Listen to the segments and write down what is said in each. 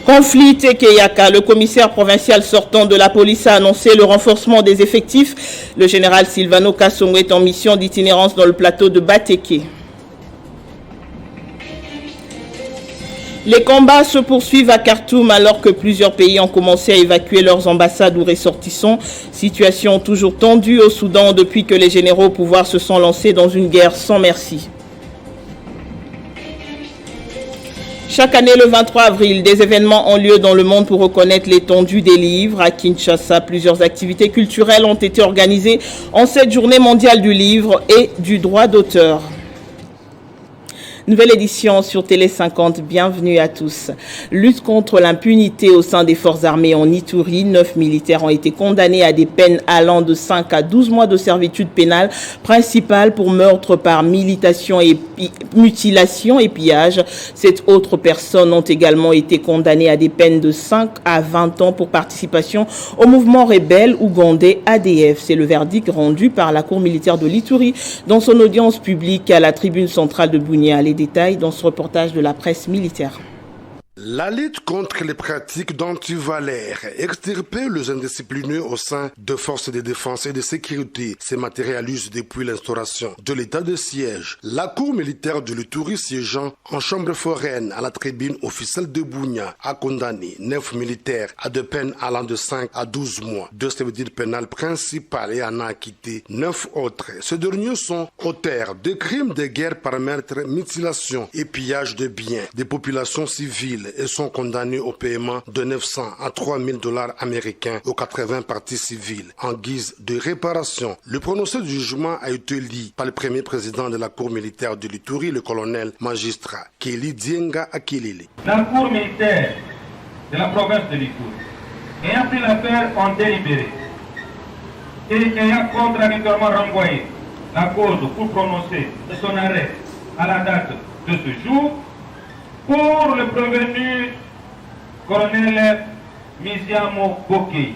Conflit Tekeyaka, le commissaire provincial sortant de la police a annoncé le renforcement des effectifs. Le général Silvano Kassongo est en mission d'itinérance dans le plateau de Bateke. Les combats se poursuivent à Khartoum alors que plusieurs pays ont commencé à évacuer leurs ambassades ou ressortissants. Situation toujours tendue au Soudan depuis que les généraux au pouvoir se sont lancés dans une guerre sans merci. Chaque année, le 23 avril, des événements ont lieu dans le monde pour reconnaître l'étendue des livres. À Kinshasa, plusieurs activités culturelles ont été organisées en cette journée mondiale du livre et du droit d'auteur. Nouvelle édition sur Télé 50, bienvenue à tous. Lutte contre l'impunité au sein des forces armées en Ituri. 9 militaires ont été condamnés à des peines allant de 5 à 12 mois de servitude pénale, principale pour meurtre par mutilation et pillage. 7 autres personnes ont également été condamnées à des peines de 5 à 20 ans pour participation au mouvement rebelle ougandais ADF. C'est le verdict rendu par la Cour militaire de l'Ituri dans son audience publique à la tribune centrale de Bunia. Les détails dans ce reportage de la presse militaire. La lutte contre les pratiques d'antivaleurs, extirper les indisciplinés au sein de forces de défense et de sécurité, se matérialise depuis l'instauration de l'état de siège. La cour militaire de l'Ituri siégeant en chambre foraine à la tribune officielle de Bunia a condamné 9 militaires à des peines allant de 5 à 12 mois de servitude pénale principale et en a acquitté 9 autres. Ces derniers sont auteurs de crimes de guerre par meurtre, mutilation et pillage de biens des populations civiles et sont condamnés au paiement de 900 à 3000 dollars américains aux 80 parties civiles en guise de réparation. Le prononcé du jugement a été lu par le premier président de la cour militaire de l'Ituri, le colonel magistrat Kelly Dienga Akilili. La cour militaire de la province de l'Ituri, ayant pris l'affaire en délibéré et ayant contradictoirement renvoyé la cause pour prononcer son arrêt à la date de ce jour, pour le prévenu colonel Miziamo Bokei,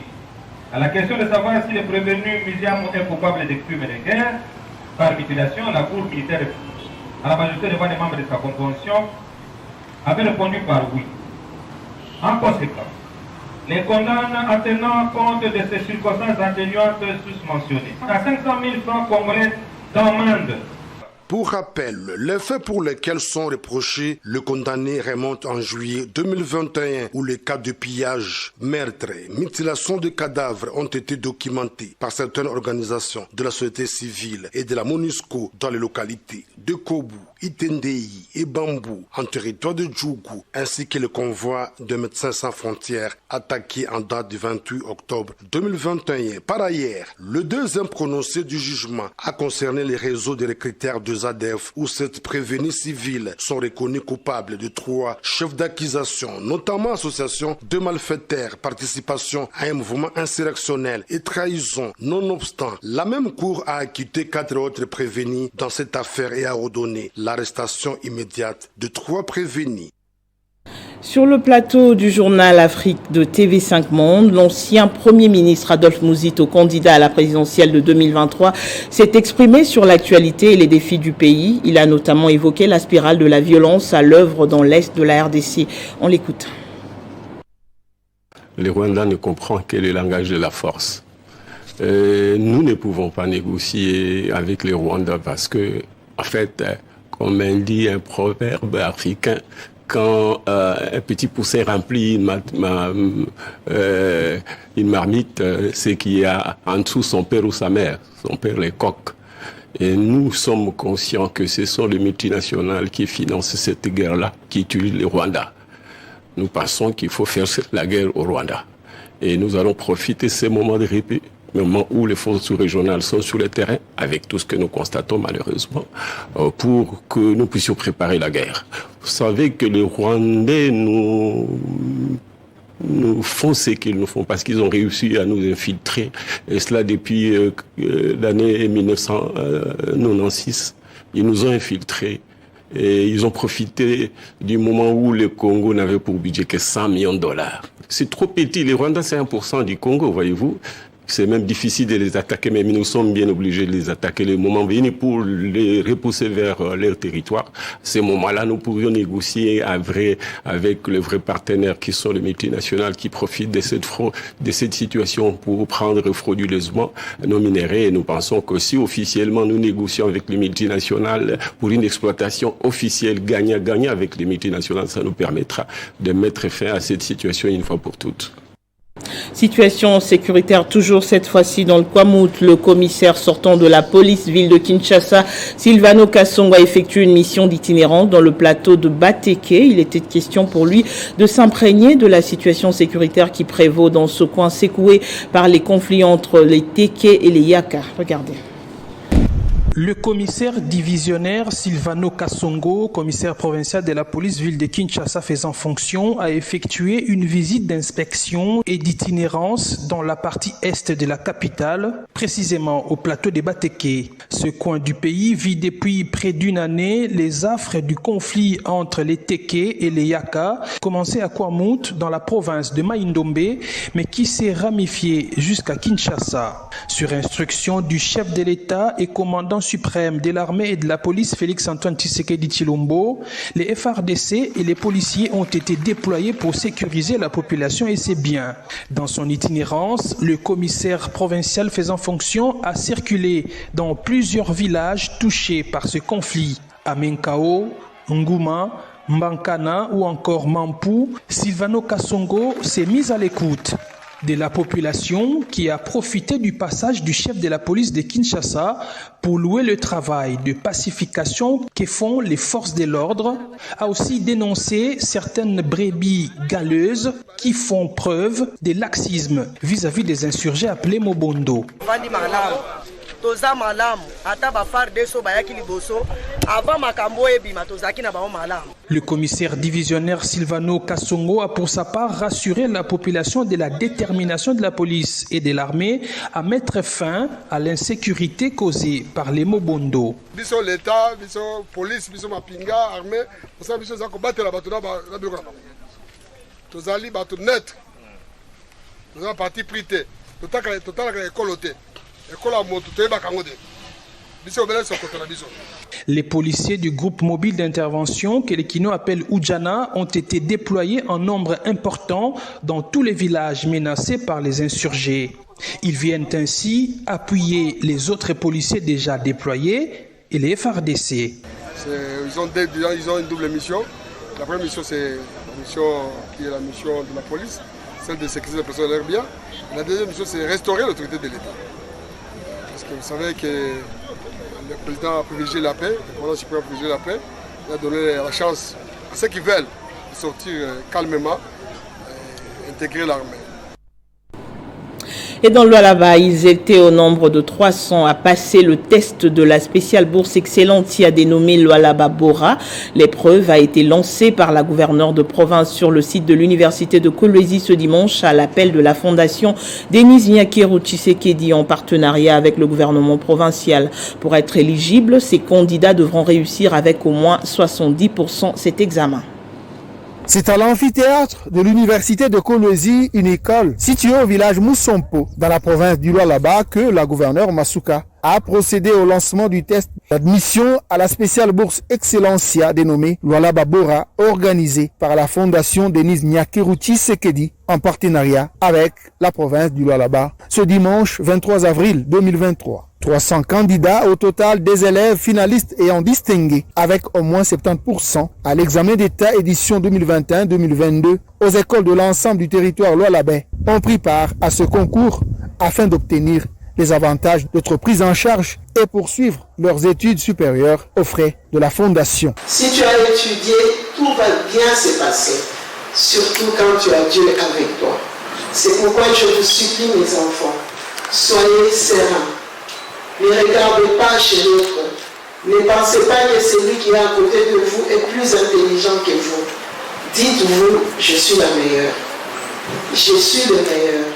à la question de savoir si le prévenu Miziamo est coupable de crimes de guerre par mutilation, la Cour militaire, à la majorité devant les membres de sa composition, avait répondu par oui. En conséquence, les condamne en tenant compte de ces circonstances atténuantes susmentionnées à 500 000 francs congolais d'amende. Pour rappel, les faits pour lesquels sont reprochés le condamné remontent en juillet 2021 où les cas de pillage, meurtre, mutilation de cadavres ont été documentés par certaines organisations de la société civile et de la MONUSCO dans les localités de Kobu, Itendei et Bambou en territoire de Djougou, ainsi que le convoi de Médecins sans frontières attaqué en date du 28 octobre 2021. Par ailleurs, le deuxième prononcé du jugement a concerné les réseaux de recruteurs de ZADF où 7 prévenus civils sont reconnus coupables de 3 chefs d'accusation, notamment association de malfaiteurs, participation à un mouvement insurrectionnel et trahison. Nonobstant, la même cour a acquitté 4 autres prévenus dans cette affaire et a ordonné l'arrestation immédiate de 3 prévenus. Sur le plateau du journal Afrique de TV5 Monde, l'ancien Premier ministre Adolphe Mouzito, candidat à la présidentielle de 2023, s'est exprimé sur l'actualité et les défis du pays. Il a notamment évoqué la spirale de la violence à l'œuvre dans l'est de la RDC. On l'écoute. Le Rwanda ne comprend que le langage de la force. Nous ne pouvons pas négocier avec les Rwandais parce que, en fait, comme dit un proverbe africain, quand un petit poussin remplit une marmite, c'est qu'il y a en dessous son père ou sa mère, son père les coqs. Et nous sommes conscients que ce sont les multinationales qui financent cette guerre-là, qui utilisent le Rwanda. Nous pensons qu'il faut faire la guerre au Rwanda. Et nous allons profiter de ces moments de répit, moment où les forces sous-régionales sont sur le terrain, avec tout ce que nous constatons malheureusement, pour que nous puissions préparer la guerre. Vous savez que les Rwandais nous font ce qu'ils nous font parce qu'ils ont réussi à nous infiltrer, et cela depuis l'année 1996. Ils nous ont infiltrés. Et ils ont profité du moment où le Congo n'avait pour budget que 100 millions de dollars. c'est trop petit. Les Rwandais, c'est 1% du Congo, voyez-vous. C'est même difficile de les attaquer, mais nous sommes bien obligés de les attaquer le moment venu pour les repousser vers leur territoire. À ce moment-là, nous pourrions négocier avec les vrais partenaires qui sont les multinationales qui profitent de cette situation pour prendre frauduleusement nos minéraux. Et nous pensons que si officiellement nous négocions avec les multinationales pour une exploitation officielle gagnant-gagnant avec les multinationales, ça nous permettra de mettre fin à cette situation une fois pour toutes. Situation sécuritaire toujours cette fois-ci dans le Kwamouth. Le commissaire sortant de la police ville de Kinshasa, Silvano Kasongo, a effectué une mission d'itinérance dans le plateau de Bateke. Il était question pour lui de s'imprégner de la situation sécuritaire qui prévaut dans ce coin secoué par les conflits entre les Teke et les Yaka. Regardez. Le commissaire divisionnaire Silvano Kasongo, commissaire provincial de la police ville de Kinshasa faisant fonction, a effectué une visite d'inspection et d'itinérance dans la partie est de la capitale, précisément au plateau de Bateke. Ce coin du pays vit depuis près d'une année les affres du conflit entre les Teke et les Yaka, commencé à Kwamouth dans la province de Mai-Ndombe, mais qui s'est ramifié jusqu'à Kinshasa. Sur instruction du chef de l'État et commandant suprême de l'armée et de la police Félix-Antoine Tshisekedi Tshilombo, les FARDC et les policiers ont été déployés pour sécuriser la population et ses biens. Dans son itinérance, le commissaire provincial faisant fonction a circulé dans plusieurs villages touchés par ce conflit. À Menkao, Ngouma, Mbankana ou encore Mampou, Silvano Kasongo s'est mis à l'écoute de la population qui a profité du passage du chef de la police de Kinshasa pour louer le travail de pacification que font les forces de l'ordre, a aussi dénoncé certaines brebis galeuses qui font preuve de laxisme vis-à-vis des insurgés appelés Mobondo. Le commissaire divisionnaire Silvano Kasongo a pour sa part rassuré la population de la détermination de la police et de l'armée à mettre fin à l'insécurité causée par les Mobondo. Biso l'État, biso police, biso mapinga, armée, pour ça biso za combattre la batona ba biloko. Tozali batu net. Nous avons parti prité. Total école té. Les policiers du groupe mobile d'intervention que les Kino appellent Oudjana ont été déployés en nombre important dans tous les villages menacés par les insurgés. Ils viennent ainsi appuyer les autres policiers déjà déployés et les FARDC. Ils ont une double mission. La première mission, c'est la mission qui est la mission de la police, celle de sécuriser les personnes et leurs biens. La deuxième mission, c'est restaurer l'autorité de l'État. Parce que vous savez que le président a privilégié la paix, le commandant suprême a privilégié la paix, il a donné la chance à ceux qui veulent de sortir calmement et intégrer l'armée. Et dans le Lualaba, ils étaient au nombre de 300 à passer le test de la spéciale bourse excellente qui a dénommé Lualaba Bora. L'épreuve a été lancée par la gouverneure de province sur le site de l'université de Kolwezi ce dimanche à l'appel de la fondation Denis Nyakeru Tshisekedi en partenariat avec le gouvernement provincial. Pour être éligibles, ces candidats devront réussir avec au moins 70% cet examen. C'est à l'amphithéâtre de l'université de Kolwezi, une école située au village Moussompo, dans la province du Lualaba, que la gouverneure Masuka a procédé au lancement du test d'admission à la spéciale bourse Excellencia dénommée Lualaba Bora, organisée par la fondation Denis Nyakeru Tshisekedi en partenariat avec la province du Lualaba ce dimanche 23 avril 2023. 300 candidats au total, des élèves finalistes ayant distingué avec au moins 70% à l'examen d'État édition 2021-2022 aux écoles de l'ensemble du territoire lualabais ont pris part à ce concours afin d'obtenir les avantages d'être pris en charge et poursuivre leurs études supérieures aux frais de la fondation. Si tu as étudié, tout va bien se passer, surtout quand tu as Dieu avec toi. C'est pourquoi je vous supplie, mes enfants, soyez sereins. Ne regardez pas chez l'autre. Ne pensez pas que celui qui est à côté de vous est plus intelligent que vous. Dites-vous, je suis la meilleure. Je suis le meilleur.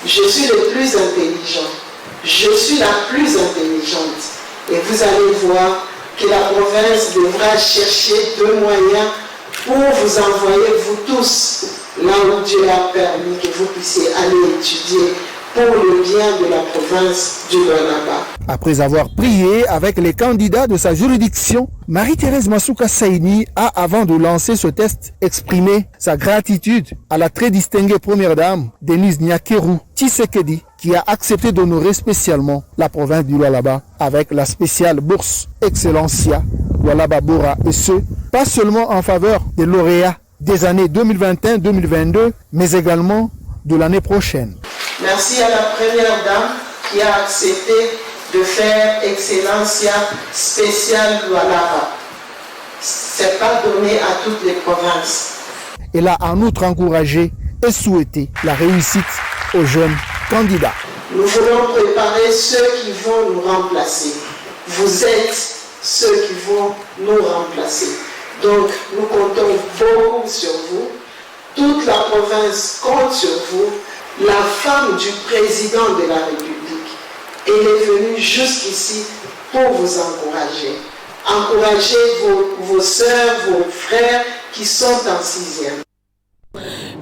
Je suis le plus intelligent. Je suis la plus intelligente. Et vous allez voir que la province devra chercher deux moyens pour vous envoyer, vous tous, là où Dieu a permis que vous puissiez aller étudier pour le bien de la province du Lualaba. Après avoir prié avec les candidats de sa juridiction, Marie-Thérèse Masuka Saini a, avant de lancer ce test, exprimé sa gratitude à la très distinguée première dame, Denise Nyakeru Tshisekedi, qui a accepté d'honorer spécialement la province du Lualaba avec la spéciale bourse Excellencia Lualaba Bora, et ce, pas seulement en faveur des lauréats des années 2021-2022, mais également de l'année prochaine. Merci à la première dame qui a accepté de faire Excellencia spéciale Lualaba. C'est pas donné à toutes les provinces. Elle a en outre encouragé et souhaité la réussite aux jeunes candidats. Nous voulons préparer ceux qui vont nous remplacer. Vous êtes ceux qui vont nous remplacer. Donc nous comptons beaucoup sur vous. Toute la province compte sur vous. La femme du président de la République, elle est venue jusqu'ici pour vous encourager. Encouragez vos sœurs, vos frères qui sont en 6e.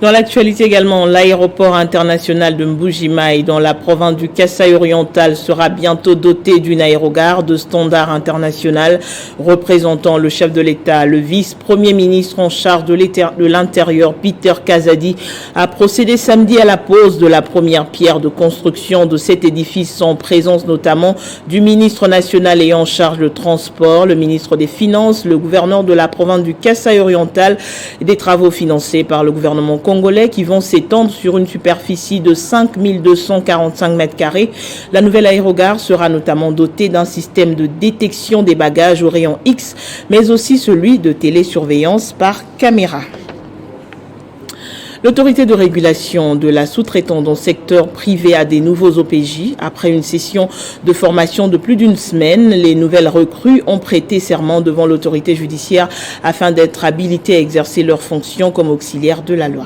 Dans l'actualité également, l'aéroport international de Mbuji-Mayi dans la province du Kasaï oriental sera bientôt doté d'une aérogare de standard international. Représentant le chef de l'État, le vice-premier ministre en charge de l'Intérieur, Peter Kazadi, a procédé samedi à la pose de la première pierre de construction de cet édifice en présence notamment du ministre national ayant en charge le transport, le ministre des Finances, le gouverneur de la province du Kasaï oriental et des travaux financés par le gouvernement congolais qui vont s'étendre sur une superficie de 5245 m². La nouvelle aérogare sera notamment dotée d'un système de détection des bagages au rayon X, mais aussi celui de télésurveillance par caméra. L'autorité de régulation de la sous-traitance dans le secteur privé a des nouveaux OPJ. Après une session de formation de plus d'une semaine, les nouvelles recrues ont prêté serment devant l'autorité judiciaire afin d'être habilitées à exercer leurs fonctions comme auxiliaires de la loi.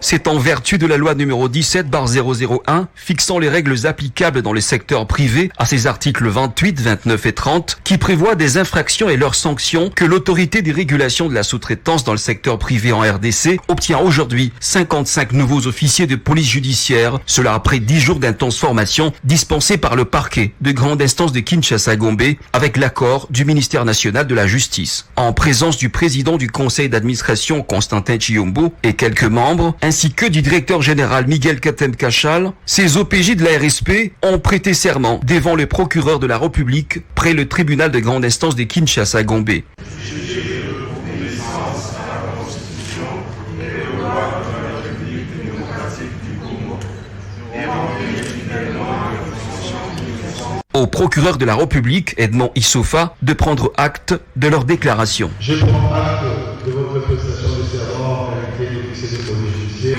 C'est en vertu de la loi numéro 17/001 fixant les règles applicables dans les secteurs privés à ses articles 28, 29 et 30 qui prévoient des infractions et leurs sanctions que l'autorité des régulations de la sous-traitance dans le secteur privé en RDC obtient aujourd'hui 55 nouveaux officiers de police judiciaire, cela après 10 jours d'intense formation dispensée par le parquet de grande instance de Kinshasa-Gombe avec l'accord du ministère national de la justice. En présence du président du conseil d'administration Constantin Chiyombo et quelques membres, ainsi que du directeur général Miguel Katem-Kachal, ces OPJ de la RSP ont prêté serment devant le procureur de la République près le tribunal de grande instance de Kinshasa-Gombe. Au procureur de la République, Edmond Issofa, de prendre acte de leur déclaration. Je prends acte de votre prestation de serment en qualité d'officier de police judiciaire.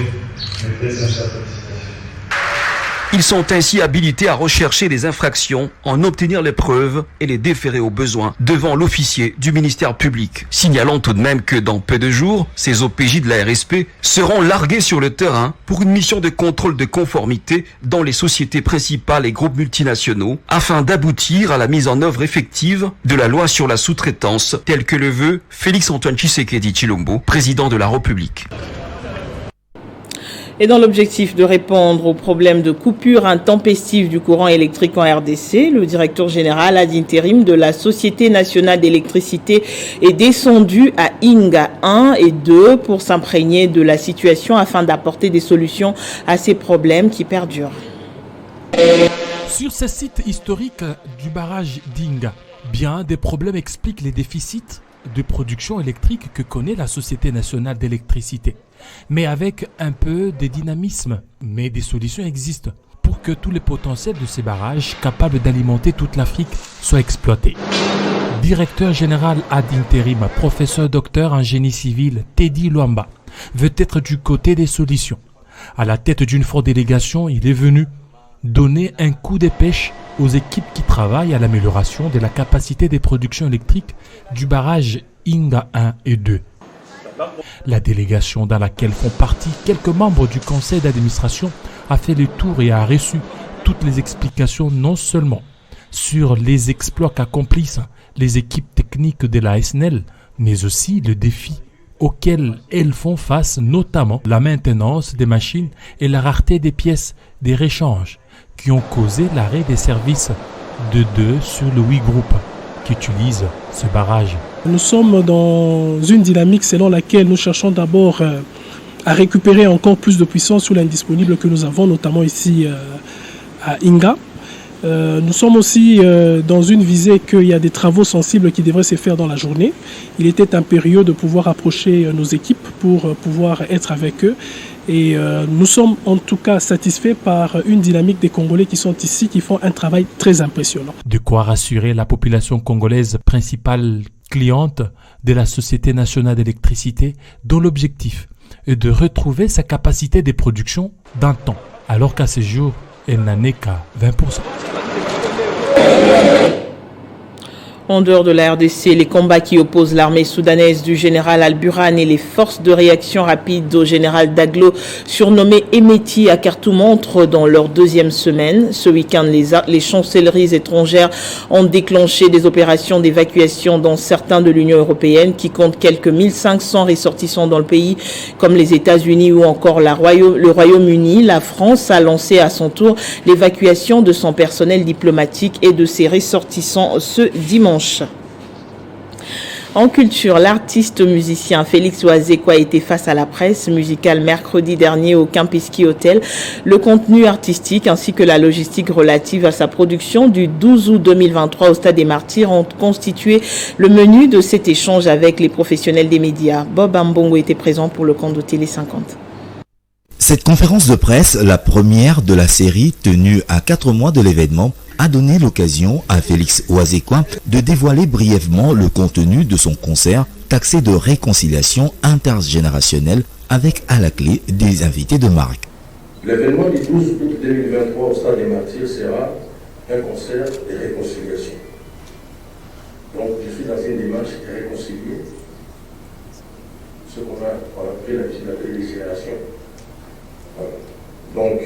Ils sont ainsi habilités à rechercher les infractions, en obtenir les preuves et les déférer au besoin devant l'officier du ministère public. Signalons tout de même que dans peu de jours, ces OPJ de la RSP seront largués sur le terrain pour une mission de contrôle de conformité dans les sociétés principales et groupes multinationaux afin d'aboutir à la mise en œuvre effective de la loi sur la sous-traitance telle que le veut Félix-Antoine Tshisekedi Tshilombo, président de la République. Et dans l'objectif de répondre aux problèmes de coupure intempestive du courant électrique en RDC, le directeur général ad intérim de la Société nationale d'électricité est descendu à Inga 1 et 2 pour s'imprégner de la situation afin d'apporter des solutions à ces problèmes qui perdurent. Sur ce site historique du barrage d'Inga, bien des problèmes expliquent les déficits de production électrique que connaît la Société nationale d'électricité. Mais avec un peu de dynamisme. Mais des solutions existent pour que tous les potentiels de ces barrages capables d'alimenter toute l'Afrique soient exploités. Directeur général ad intérim, professeur docteur en génie civil, Teddy Luamba, veut être du côté des solutions. À la tête d'une forte délégation, il est venu donner un coup de pêche aux équipes qui travaillent à l'amélioration de la capacité de production électrique du barrage Inga 1 et 2. La délégation dans laquelle font partie quelques membres du conseil d'administration a fait le tour et a reçu toutes les explications non seulement sur les exploits qu'accomplissent les équipes techniques techniques de la SNEL, mais aussi le défi auxquels elles font face, notamment la maintenance des machines et la rareté des pièces des réchanges, qui ont causé l'arrêt des services de 2 sur le 8 groupes qui utilisent ce barrage. Nous sommes dans une dynamique selon laquelle nous cherchons d'abord à récupérer encore plus de puissance sur l'indisponible que nous avons, notamment ici à Inga. Nous sommes aussi dans une visée qu'il y a des travaux sensibles qui devraient se faire dans la journée. Il était impérieux de pouvoir approcher nos équipes pour pouvoir être avec eux. Et nous sommes en tout cas satisfaits par une dynamique des Congolais qui sont ici, qui font un travail très impressionnant. De quoi rassurer la population congolaise, principale cliente de la Société nationale d'électricité, dont l'objectif est de retrouver sa capacité de production d'un temps, alors qu'à ce jour, elle n'en est qu'à 20%. En dehors de la RDC, les combats qui opposent l'armée soudanaise du général Al-Burhan et les forces de réaction rapide au général Daglo, surnommé Emeti à Khartoum, entrent dans leur 2e semaine. Ce week-end, les chancelleries étrangères ont déclenché des opérations d'évacuation dans certains de l'Union européenne qui comptent quelques 1500 ressortissants dans le pays, comme les États-Unis ou encore le Royaume-Uni. La France a lancé à son tour l'évacuation de son personnel diplomatique et de ses ressortissants ce dimanche. En culture, l'artiste musicien Félix Oazeko a été face à la presse musicale mercredi dernier au Kempinski Hotel. Le contenu artistique ainsi que la logistique relative à sa production du 12 août 2023 au Stade des Martyrs ont constitué le menu de cet échange avec les professionnels des médias. Bob Ambongo était présent pour le compte de Télé 50. Cette conférence de presse, la première de la série tenue à 4 mois de l'événement, a donné l'occasion à Félix Oazeko de dévoiler brièvement le contenu de son concert taxé de réconciliation intergénérationnelle avec à la clé des invités de marque. L'événement du 12 août 2023 au Stade des Martyrs sera un concert de réconciliation. Donc je suis dans une démarche de réconcilier ce qu'on a appelé la réconciliation. Voilà. Donc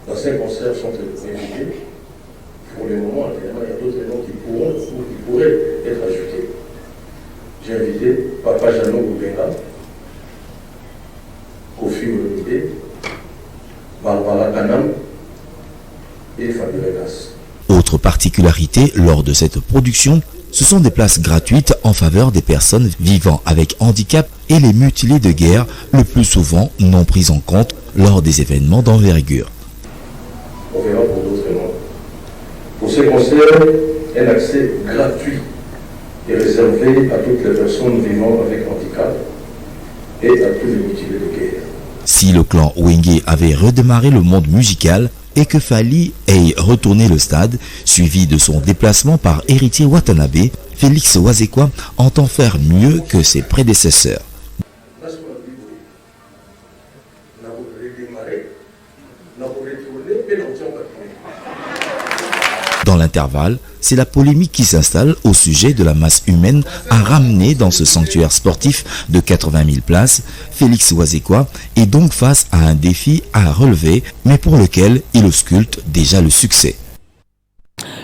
dans ces concerts sont invités. Pour le moment, il y a d'autres noms qui pourront ou qui pourraient être ajoutés. J'ai invité Papa Jeannot Goubenga, Kofi Olomide, Barbara Kanam et Fabio Regas. Autre particularité lors de cette production, ce sont des places gratuites en faveur des personnes vivant avec handicap et les mutilés de guerre, le plus souvent non pris en compte lors des événements d'envergure. On verra pour d'autres noms. Pour ces concerts, un accès gratuit est réservé à toutes les personnes vivant avec handicap et à tous les mutilés de guerre. Si le clan Wenge avait redémarré le monde musical et que Fally ait retourné le stade, suivi de son déplacement par Héritier Watanabe, Félix Oazeko entend faire mieux que ses prédécesseurs. Dans l'intervalle, c'est la polémique qui s'installe au sujet de la masse humaine à ramener dans ce sanctuaire sportif de 80 000 places. Félix Oazeko est donc face à un défi à relever, mais pour lequel il ausculte déjà le succès.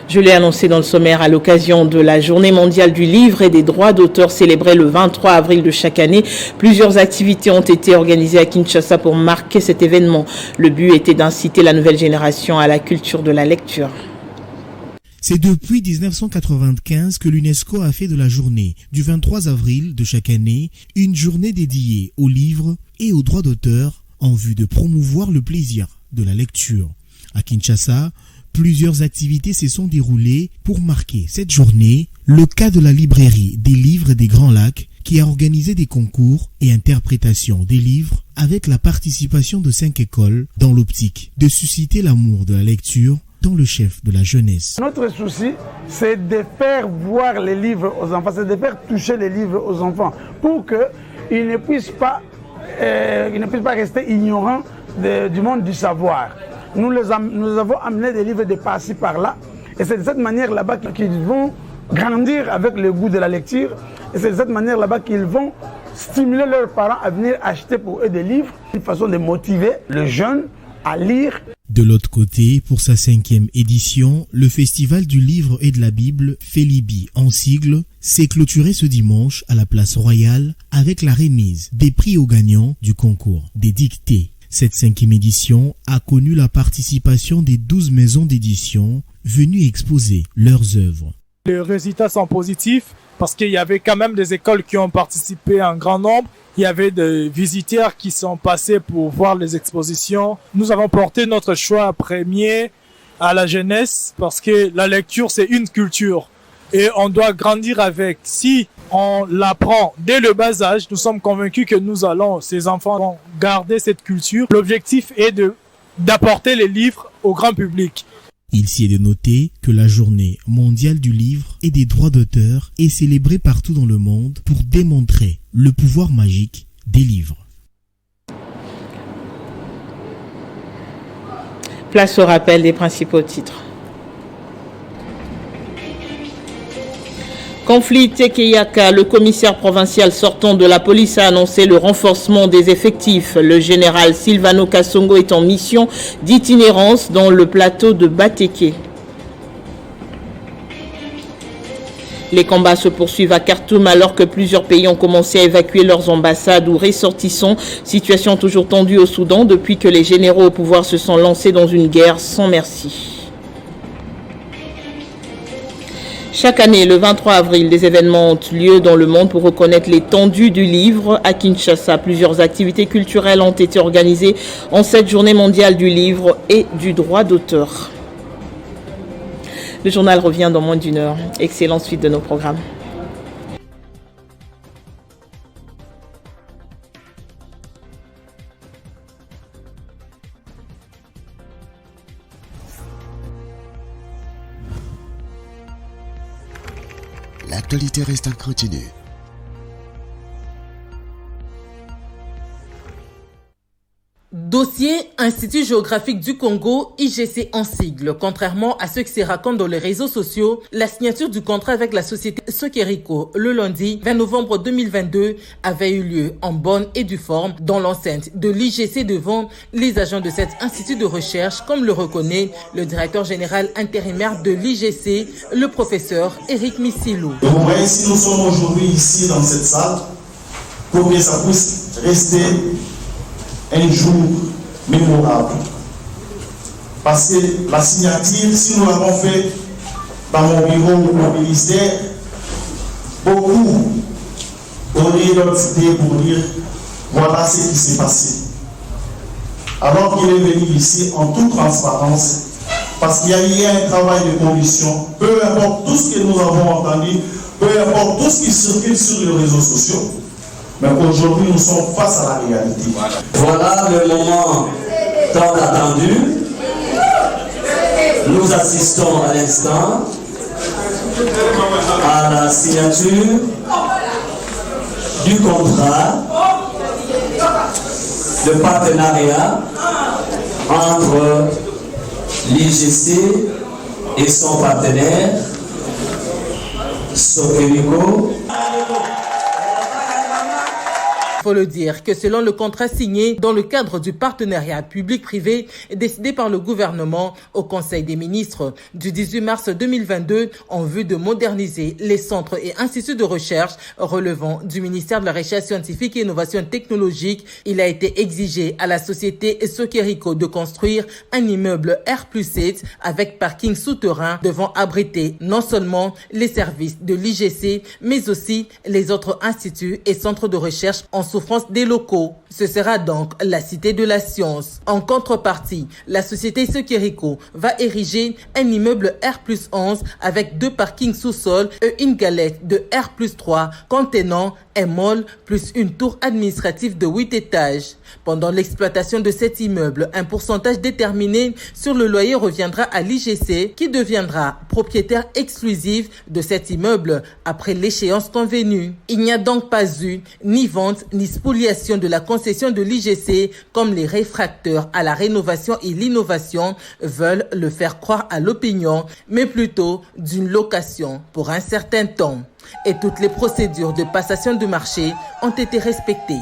Je l'ai annoncé dans le sommaire à l'occasion de la Journée mondiale du livre et des droits d'auteur célébrée le 23 avril de chaque année. Plusieurs activités ont été organisées à Kinshasa pour marquer cet événement. Le but était d'inciter la nouvelle génération à la culture de la lecture. C'est depuis 1995 que l'UNESCO a fait de la journée du 23 avril de chaque année une journée dédiée aux livres et aux droits d'auteur en vue de promouvoir le plaisir de la lecture. À Kinshasa, plusieurs activités se sont déroulées pour marquer cette journée. Le cas de la librairie des livres des Grands Lacs qui a organisé des concours et interprétations des livres avec la participation de 5 écoles dans l'optique de susciter l'amour de la lecture dans le chef de la jeunesse. Notre souci, c'est de faire voir les livres aux enfants, c'est de faire toucher les livres aux enfants pour qu'ils ne puissent pas rester ignorants du monde du savoir. Nous avons amené des livres de par-ci par-là et c'est de cette manière là-bas qu'ils vont grandir avec le goût de la lecture et c'est de cette manière là-bas qu'ils vont stimuler leurs parents à venir acheter pour eux des livres, une façon de motiver les jeunes à lire. De l'autre côté, pour sa 5e édition, le Festival du livre et de la Bible, Félibi en sigle, s'est clôturé ce dimanche à la place Royale avec la remise des prix aux gagnants du concours des dictées. Cette 5e édition a connu la participation des 12 maisons d'édition venues exposer leurs œuvres. Les résultats sont positifs parce qu'il y avait quand même des écoles qui ont participé en grand nombre. Il y avait des visiteurs qui sont passés pour voir les expositions. Nous avons porté notre choix premier à la jeunesse parce que la lecture, c'est une culture et on doit grandir avec. Si on l'apprend dès le bas âge, nous sommes convaincus que ces enfants vont garder cette culture. L'objectif est d'apporter les livres au grand public. Il s'y est de noter que la journée mondiale du livre et des droits d'auteur est célébrée partout dans le monde pour démontrer le pouvoir magique des livres. Place au rappel des principaux titres. Conflit Tekeyaka, le commissaire provincial sortant de la police a annoncé le renforcement des effectifs. Le général Silvano Kasongo est en mission d'itinérance dans le plateau de Bateke. Les combats se poursuivent à Khartoum alors que plusieurs pays ont commencé à évacuer leurs ambassades ou ressortissants. Situation toujours tendue au Soudan depuis que les généraux au pouvoir se sont lancés dans une guerre sans merci. Chaque année, le 23 avril, des événements ont lieu dans le monde pour reconnaître l'étendue du livre. À Kinshasa, plusieurs activités culturelles ont été organisées en cette journée mondiale du livre et du droit d'auteur. Le journal revient dans moins d'une heure. Excellente suite de nos programmes. L'actualité reste incontinue. Dossier Institut géographique du Congo, IGC en sigle. Contrairement à ce qui se raconte dans les réseaux sociaux, la signature du contrat avec la société Sokeriko le lundi 20 novembre 2022 avait eu lieu en bonne et due forme dans l'enceinte de l'IGC devant les agents de cet institut de recherche, comme le reconnaît le directeur général intérimaire de l'IGC, le professeur Eric Missilou. Vous voyez, si nous sommes aujourd'hui ici dans cette salle, pour que ça puisse rester un jour mémorable. Parce que la signature, si nous l'avons fait dans mon bureau ou mon ministère, beaucoup auraient leur idée pour dire voilà ce qui s'est passé. Alors qu'il est venu ici en toute transparence, parce qu'il y a eu un travail de condition, peu importe tout ce que nous avons entendu, peu importe tout ce qui circule sur les réseaux sociaux. Mais aujourd'hui, nous sommes face à la réalité. Voilà le moment tant attendu. Nous assistons à l'instant à la signature du contrat de partenariat entre l'IGC et son partenaire Sokeriko. Il faut le dire que selon le contrat signé dans le cadre du partenariat public-privé décidé par le gouvernement au Conseil des ministres du 18 mars 2022 en vue de moderniser les centres et instituts de recherche relevant du ministère de la Recherche scientifique et innovation technologique, il a été exigé à la société Sokeriko de construire un immeuble R+7 avec parking souterrain devant abriter non seulement les services de l'IGC mais aussi les autres instituts et centres de recherche en souffrance des locaux. Ce sera donc la cité de la science. En contrepartie, la société Sokeriko va ériger un immeuble R+11 avec 2 parkings sous-sol et une galette de R+3 contenant un mall plus une tour administrative de 8 étages. Pendant l'exploitation de cet immeuble, un pourcentage déterminé sur le loyer reviendra à l'IGC qui deviendra propriétaire exclusif de cet immeuble après l'échéance convenue. Il n'y a donc pas eu ni vente ni spoliation de la concession de l'IGC comme les réfracteurs à la rénovation et l'innovation veulent le faire croire à l'opinion, mais plutôt d'une location pour un certain temps. Et toutes les procédures de passation de marché ont été respectées.